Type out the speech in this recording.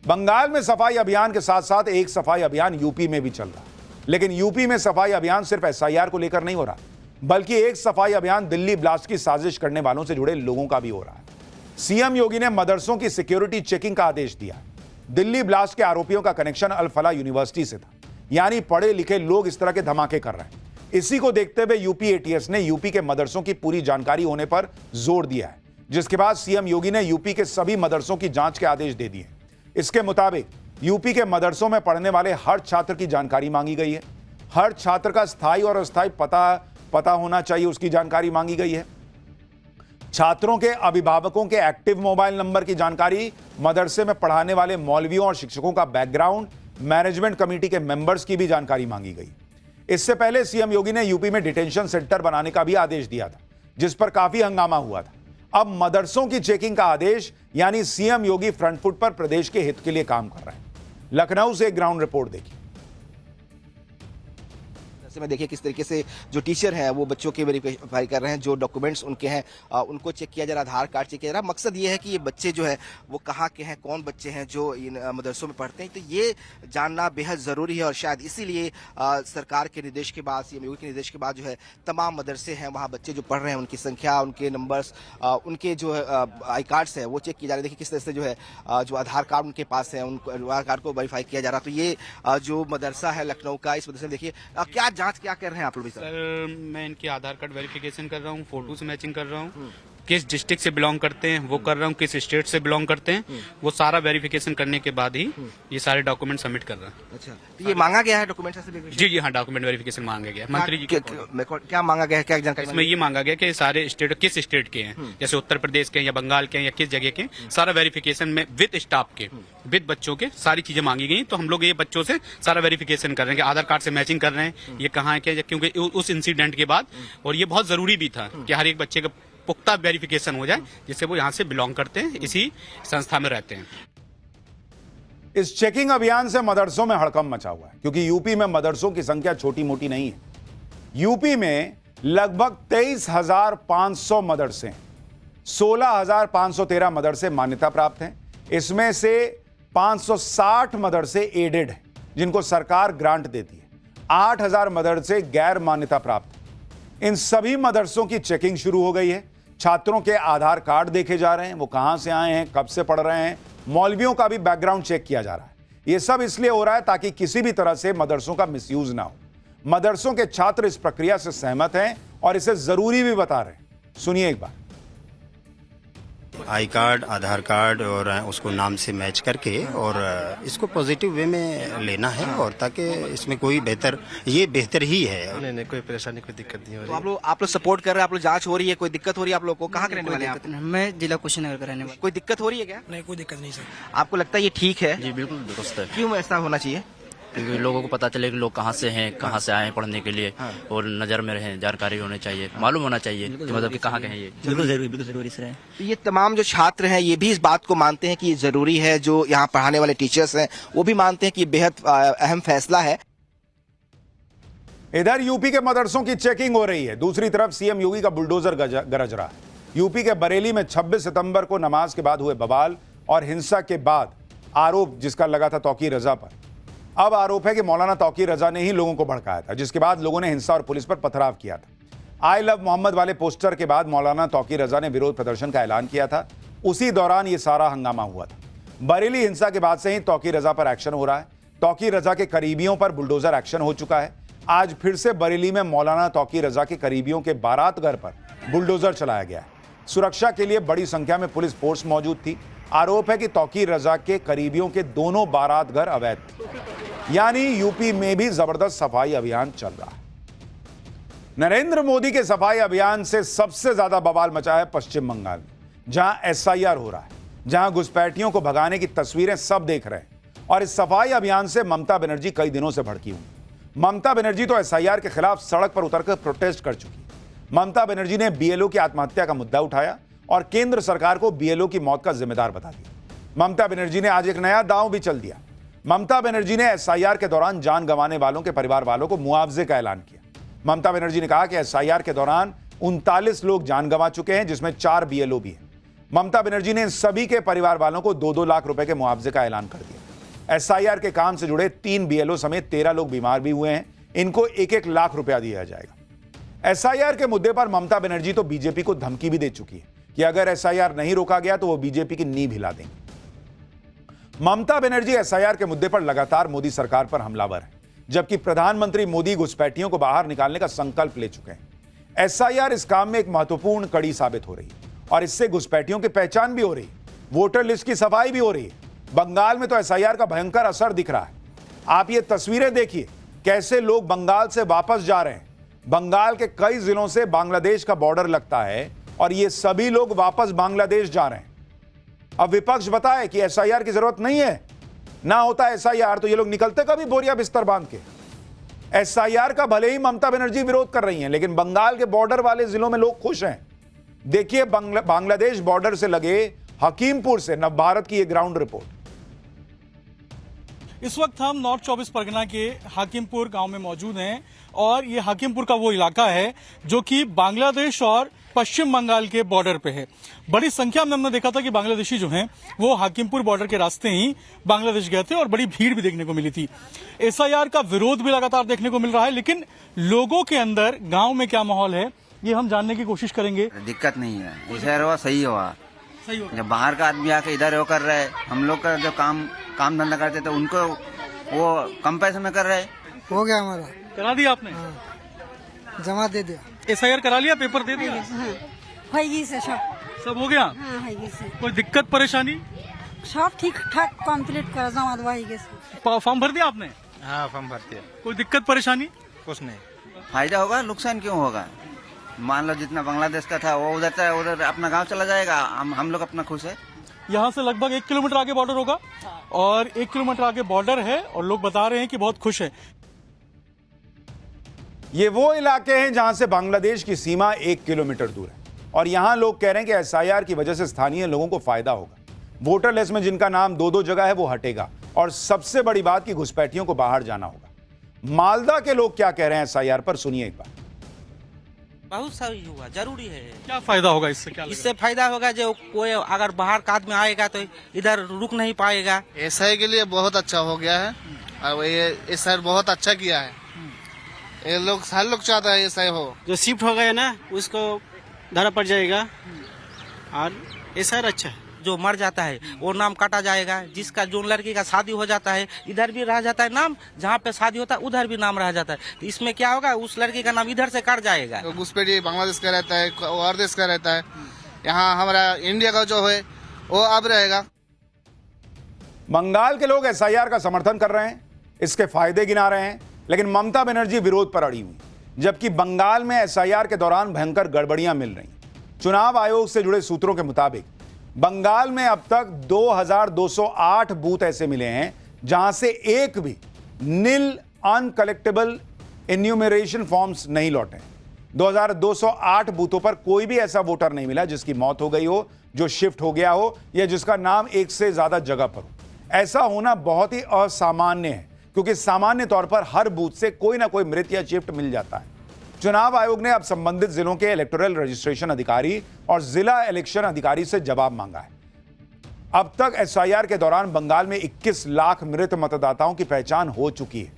बंगाल में सफाई अभियान के साथ साथ एक सफाई अभियान यूपी में भी चल रहा है। लेकिन यूपी में सफाई अभियान सिर्फ एसआईआर को लेकर नहीं हो रहा, बल्कि एक सफाई अभियान दिल्ली ब्लास्ट की साजिश करने वालों से जुड़े लोगों का भी हो रहा है। सीएम योगी ने मदरसों की सिक्योरिटी चेकिंग का आदेश दिया। दिल्ली ब्लास्ट के आरोपियों का कनेक्शन अल फलाह यूनिवर्सिटी से था, यानी पढ़े लिखे लोग इस तरह के धमाके कर रहे हैं। इसी को देखते हुए यूपी एटीएस ने यूपी के मदरसों की पूरी जानकारी होने पर जोर दिया है, जिसके बाद सीएम योगी ने यूपी के सभी मदरसों की जांच के आदेश दे दिए। इसके मुताबिक यूपी के मदरसों में पढ़ने वाले हर छात्र की जानकारी मांगी गई है। हर छात्र का स्थायी और अस्थायी पता होना चाहिए, उसकी जानकारी मांगी गई है। छात्रों के अभिभावकों के एक्टिव मोबाइल नंबर की जानकारी, मदरसे में पढ़ाने वाले मौलवियों और शिक्षकों का बैकग्राउंड, मैनेजमेंट कमेटी के मेंबर्स की भी जानकारी मांगी गई। इससे पहले सीएम योगी ने यूपी में डिटेंशन सेंटर बनाने का भी आदेश दिया था, जिस पर काफी हंगामा हुआ था। अब मदरसों की चेकिंग का आदेश, यानी सीएम योगी फ्रंट फुट पर प्रदेश के हित के लिए काम कर रहे हैं। लखनऊ से एक ग्राउंड रिपोर्ट देखिए। में देखिए किस तरीके से जो टीचर हैं वो बच्चों के वेरीफाई कर रहे हैं, जो डॉक्यूमेंट्स उनके हैं उनको चेक किया जा रहा है, आधार कार्ड चेक किया जा रहा है। मकसद ये है कि ये बच्चे जो है वो कहाँ के हैं, कौन बच्चे हैं जो इन मदरसों में पढ़ते हैं, तो ये जानना बेहद ज़रूरी है। और शायद इसीलिए सरकार के निर्देश के बाद, सीएम योगी के निर्देश के बाद जो है तमाम मदरसे हैं वहाँ बच्चे जो पढ़ रहे हैं उनकी संख्या, उनके नंबर्स, उनके जो आई कार्ड्स हैं वो चेक किए जा रहे हैं। देखिए किस तरह से जो है जो आधार कार्ड उनके पास है, उनको आधार कार्ड को वेरीफाई किया जा रहा है। तो ये जो मदरसा है लखनऊ का, इस मदरसे में देखिए क्या क्या कर रहे हैं आप लोग? सर मैं इनकी आधार कार्ड वेरिफिकेशन कर रहा हूँ, फोटो से मैचिंग कर रहा हूँ, किस डिस्ट्रिक्ट से बिलोंग करते हैं वो कर रहा हूँ, किस स्टेट से बिलोंग करते हैं वो सारा वेरिफिकेशन करने के बाद ही ये सारे डॉक्यूमेंट सबमिट कर रहा है। अच्छा, तो ये मांगा गया है डॉक्यूमेंट? जी हाँ, डॉक्यूमेंट वेरिफिकेशन मांगा गया मंत्री जी के। क्या मांगा गया है, क्या जानकारी? इसमें ये मांगा गया कि सारे स्टेट किस स्टेट के हैं, जैसे उत्तर प्रदेश के या बंगाल के या किस जगह के, सारा वेरिफिकेशन में विद स्टाफ के, विद बच्चों के सारी चीजें मांगी गई। तो हम लोग ये बच्चों से सारा वेरिफिकेशन कर रहे हैं, आधार कार्ड से मैचिंग कर रहे हैं, ये कहाँ है क्या, क्योंकि उस इंसिडेंट के बाद, और ये बहुत जरूरी भी था कि हर एक बच्चे का पुख्ता वेरिफिकेशन हो जाए जिससे वो यहाँ से बिलोंग करते हैं, इसी संस्था में रहते हैं। इस चेकिंग अभियान से मदरसों में हड़कंप मचा हुआ है, क्योंकि यूपी में मदरसों की संख्या छोटी मोटी नहीं है। यूपी में लगभग 23,500 मदरसे हैं, 16,513 मदरसे मान्यता प्राप्त हैं। इसमें से 560 मदरसे एडेड हैं, जिनको सरकार ग्रांट देती है। 8,000 मदरसे गैर मान्यता प्राप्त हैं। इन सभी मदरसों की चेकिंग शुरू हो गई है। छात्रों के आधार कार्ड देखे जा रहे हैं, वो कहां से आए हैं, कब से पढ़ रहे हैं। मौलवियों का भी बैकग्राउंड चेक किया जा रहा है। ये सब इसलिए हो रहा है ताकि किसी भी तरह से मदरसों का मिसयूज ना हो। मदरसों के छात्र इस प्रक्रिया से सहमत हैं और इसे जरूरी भी बता रहे हैं। सुनिए एक बार। आई कार्ड, आधार कार्ड और उसको नाम से मैच करके और इसको पॉजिटिव वे में लेना है, और ताकि इसमें कोई बेहतर ही है। नहीं कोई परेशानी, कोई दिक्कत नहीं हो रही। तो आप लोग सपोर्ट कर रहे हैं, आप लोग जांच हो रही है, कोई दिक्कत हो रही है आप लोग को? कहाँ के रहने वाले हैं आप? मैं जिला कुशीनगर का रहने वाला। कोई दिक्कत हो रही है क्या? नहीं, कोई दिक्कत नहीं सर। आपको लगता है ये ठीक है? जी बिल्कुल दुरुस्त है। क्यों ऐसा होना चाहिए? क्योंकि लोगों को पता चले कि लोग कहाँ से हैं, कहाँ से आए हैं पढ़ने के लिए, और नज़र में रहें, जानकारी होनी चाहिए, मालूम होना चाहिए कि मतलब कि कहाँ के हैं ये। बिल्कुल जरूरी सर है। तो ये तमाम जो छात्र हैं ये भी इस बात को मानते हैं कि ये जरूरी है, जो यहाँ पढ़ाने वाले टीचर्स हैं वो भी मानते हैं कि ये बेहद अहम फैसला है। इधर यूपी के मदरसों की चेकिंग हो रही है, दूसरी तरफ सीएम योगी का बुलडोजर गरज रहा है। यूपी के बरेली में 26 सितंबर को नमाज के बाद हुए बवाल और हिंसा के बाद आरोप जिसका लगा था तौकीर रजा पर, अब आरोप है कि मौलाना तौकीर रजा ने ही लोगों को भड़काया था, जिसके बाद लोगों ने हिंसा और पुलिस पर पथराव किया था। आई लव मोहम्मद वाले पोस्टर के बाद मौलाना तौकीर रजा ने विरोध प्रदर्शन का ऐलान किया था। उसी दौरान यह सारा हंगामा हुआ था। बरेली हिंसा के बाद से ही तौकीर रजा पर एक्शन हो रहा है। तौकीर रजा के करीबियों पर बुलडोजर एक्शन हो चुका है। आज फिर से बरेली में मौलाना तौकीर रजा के करीबियों के बारात घर पर बुलडोजर चलाया गया है। सुरक्षा के लिए बड़ी संख्या में पुलिस फोर्स मौजूद थी। आरोप है कि तौकीर रजा के करीबियों के दोनों बारात घर अवैध थे। यानी यूपी में भी जबरदस्त सफाई अभियान चल रहा है। नरेंद्र मोदी के सफाई अभियान से सबसे ज्यादा बवाल मचा है पश्चिम बंगाल में, जहां एसआईआर हो रहा है, जहां घुसपैठियों को भगाने की तस्वीरें सब देख रहे हैं। और इस सफाई अभियान से ममता बनर्जी कई दिनों से भड़की हुई। ममता बनर्जी तो एसआईआर के खिलाफ सड़क पर उतरकर प्रोटेस्ट कर चुकी। ममता बनर्जी ने बीएलओ की आत्महत्या का मुद्दा उठाया और केंद्र सरकार को बीएलओ की मौत का जिम्मेदार बता दिया। ममता बनर्जी ने आज एक नया दांव भी चल दिया। ममता बनर्जी ने एसआईआर के दौरान जान गंवाने वालों के परिवार वालों को मुआवजे का ऐलान किया। ममता बनर्जी ने कहा कि एसआईआर के दौरान 39 लोग जान गंवा चुके हैं, जिसमें 4 बीएलओ भी हैं। ममता बनर्जी ने इन सभी के परिवार वालों को 2-2 लाख रुपए के मुआवजे का ऐलान कर दिया। एसआईआर के काम से जुड़े 3 बीएलओ समेत 13 लोग बीमार भी हुए हैं। इनको 1-1 लाख रुपया दिया जाएगा। एसआईआर के मुद्दे पर ममता बनर्जी तो बीजेपी को धमकी भी दे चुकी है कि अगर एसआईआर नहीं रोका गया तो वो बीजेपी की नींव हिला देंगे। ममता बनर्जी एसआईआर के मुद्दे पर लगातार मोदी सरकार पर हमलावर है, जबकि प्रधानमंत्री मोदी घुसपैठियों को बाहर निकालने का संकल्प ले चुके हैं। एसआईआर इस काम में एक महत्वपूर्ण कड़ी साबित हो रही है और इससे घुसपैठियों की पहचान भी हो रही है, वोटर लिस्ट की सफाई भी हो रही है। बंगाल में तो एसआईआर का भयंकर असर दिख रहा है। आप ये तस्वीरें देखिए, कैसे लोग बंगाल से वापस जा रहे हैं। बंगाल के कई जिलों से बांग्लादेश का बॉर्डर लगता है और ये सभी लोग वापस बांग्लादेश जा रहे हैं। अब विपक्ष बताए कि एसआईआर की जरूरत नहीं है, ना होता एसआईआर तो ये लोग निकलते कभी बोरिया बिस्तर बांध के। एसआईआर का भले ही ममता बनर्जी विरोध कर रही हैं, लेकिन बंगाल के बॉर्डर वाले जिलों में लोग खुश हैं। देखिए बांग्लादेश बॉर्डर से लगे हकीमपुर से नवभारत की ये ग्राउंड रिपोर्ट। इस वक्त हम नॉर्थ 24 परगना के हाकिमपुर गांव में मौजूद हैं और ये हाकिमपुर का वो इलाका है जो कि बांग्लादेश और पश्चिम बंगाल के बॉर्डर पे है। बड़ी संख्या में हमने देखा था कि बांग्लादेशी जो हैं वो हाकिमपुर बॉर्डर के रास्ते ही बांग्लादेश गए थे और बड़ी भीड़ भी देखने को मिली थी। एसआईआर का विरोध भी लगातार देखने को मिल रहा है, लेकिन लोगों के अंदर गांव में क्या माहौल है ये हम जानने की कोशिश करेंगे। दिक्कत नहीं है, एसआईआर हुआ सही हुआ। सही हो जब बाहर का आदमी आके इधर वो कर रहा है, हम लोग का जो काम धंधा करते थे उनको वो कम पैसे में कर रहे हैं। हो गया हमारा, करा दिया आपने? जमा दे दिया। एसआईआर करा लिया, पेपर दे दिया, सब हो गया? कोई दिक्कत परेशानी? सब ठीक ठाक कम्प्लीट कर जमा दवाई। फॉर्म भर दिया आपने? हाँ, फॉर्म भर दिया। कोई दिक्कत परेशानी? कुछ नहीं। फायदा होगा, नुकसान क्यों होगा? मान लो जितना बांग्लादेश का था वो उधर अपना गांव चला जाएगा, हम लोग अपना खुश है। यहाँ से लगभग 1 किलोमीटर आगे बॉर्डर होगा और 1 किलोमीटर आगे बॉर्डर है और लोग बता रहे हैं कि बहुत खुश है। ये वो इलाके हैं जहां से बांग्लादेश की सीमा 1 किलोमीटर दूर है और यहां लोग कह रहे हैं कि एसआईआर की वजह से स्थानीय लोगों को फायदा होगा। वोटर लिस्ट में जिनका नाम 2-2 जगह है वो हटेगा और सबसे बड़ी बात कि घुसपैठियों को बाहर जाना होगा। मालदा के लोग क्या कह रहे हैं एसआईआर पर, सुनिए एक बार। बहुत सही हुआ, जरूरी है। क्या फायदा होगा इससे? क्या इससे फायदा होगा जो कोई अगर बाहर का आदमी आएगा तो इधर रुक नहीं पाएगा। एसआई के लिए बहुत अच्छा हो गया है और ये एसआई बहुत अच्छा किया है। ये लोग हर लोग चाहता है एसआई हो। जो शिफ्ट हो गए ना उसको धरा पड़ जाएगा और एसआई अच्छा है। जो मर जाता है वो नाम काटा जाएगा। जिसका जो लड़की का शादी हो जाता है इधर भी रह जाता है नाम, जहाँ पे शादी होता है उधर भी नाम रह जाता है। तो इसमें क्या होगा, उस लड़की का नाम इधर से कट जाएगा। तो घुसपैठी बांग्लादेश का रहता है, और देश का रहता है, यहाँ हमारा इंडिया का जो है वो अब रहेगा। बंगाल के लोग एसआईआर का समर्थन कर रहे हैं, इसके फायदे गिना रहे हैं, लेकिन ममता बनर्जी विरोध पर अड़ी हुई, जबकि बंगाल में एसआईआर के दौरान भयंकर गड़बड़ियां मिल रही। चुनाव आयोग से जुड़े सूत्रों के मुताबिक बंगाल में अब तक 2208 बूथ ऐसे मिले हैं जहां से एक भी नील अनकलेक्टेबल इन्यूमरेशन फॉर्म्स नहीं लौटे। 2208 बूथों पर कोई भी ऐसा वोटर नहीं मिला जिसकी मौत हो गई हो, जो शिफ्ट हो गया हो या जिसका नाम एक से ज्यादा जगह पर हो। ऐसा होना बहुत ही असामान्य है क्योंकि सामान्य तौर पर हर बूथ से कोई ना कोई मृत या शिफ्ट मिल जाता है। चुनाव आयोग ने अब संबंधित जिलों के इलेक्टोरल रजिस्ट्रेशन अधिकारी और जिला इलेक्शन अधिकारी से जवाब मांगा है। अब तक एसआईआर के दौरान बंगाल में 21 लाख मृत मतदाताओं की पहचान हो चुकी है।